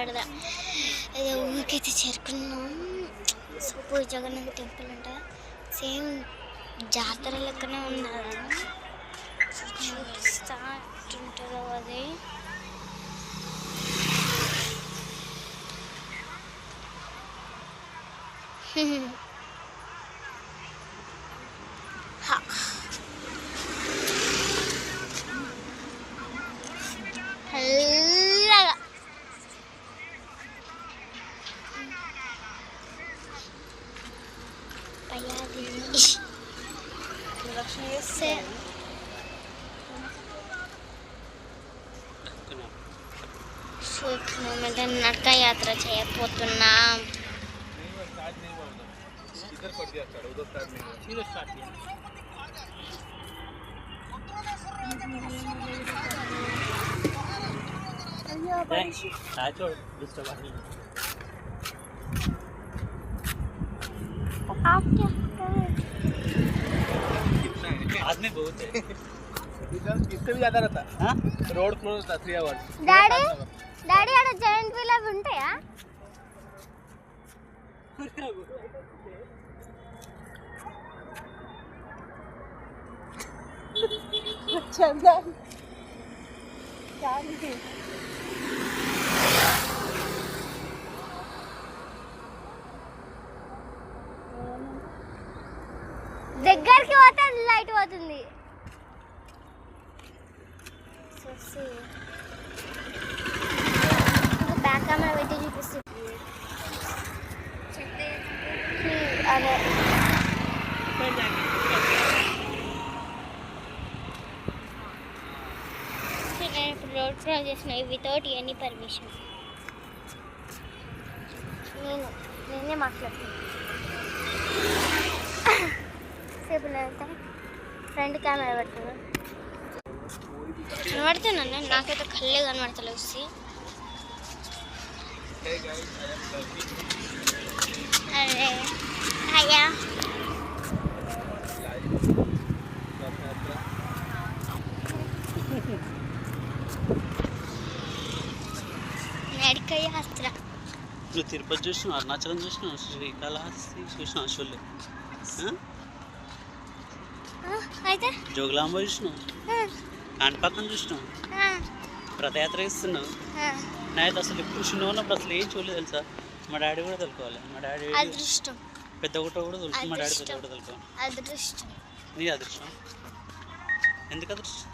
ఇక్కడ ఏదో ఊరికైతే చేరుకున్నాం. పూరి జగన్నాథ్ టెంపుల్ అంట. సేమ్ జాతర లెక్కనే ఉన్నది. చూపిస్తా ఉంటుందో అది. చల్లగా నడక యాత్ర చేయబోతున్నాం. आदमी बहुत है इससे भी ज्यादा रहता रोड क्लोज था 3 आवर्स డాడీ ఆడ జాయింట్ వీల్ అవి ఉంటాయా? దగ్గరికి పోతే లైట్ పోతుంది. బ్యాక్ కెమెరా పెట్టి చూపిస్తుంది. అదే నేను ఇప్పుడు రోడ్ క్రాస్ చేసిన వితౌట్ ఎనీ పర్మిషన్. నేనే మాట్లాడుతున్నాను. సేపు నేనంతా ఫ్రంట్ కెమెరా పెడుతున్నాను. కనబడుతున్నాను. నాకైతే కళ్ళే కనబడతలే వస్తే. అరే అయ్యా నడక యాత్ర. నువ్వు తిరుపతి చూసినావు, అరుణాచలం చూసినావు, శ్రీకాళహస్తి చూసినావు, షోలే అయితే జోగులాంబ చూసినావు, కాణిపాకం చూసినావు, రథయాత్ర ఇస్తున్నావు. నేనైతే అసలు ఎప్పుడు చిన్న ఉన్నప్పుడు అసలు ఏం చూడలేదు తెలుసా. మా డాడీ కూడా తెలుసుకోవాలి. మా డాడీ అదృష్టం పెద్ద గుట్ట కూడా తెలుసు. మా డాడీ పెద్ద గుట్ట తెలుసుకోవాలి. అదృష్టం. నీ అదృష్టం ఎందుకు అదృష్టం?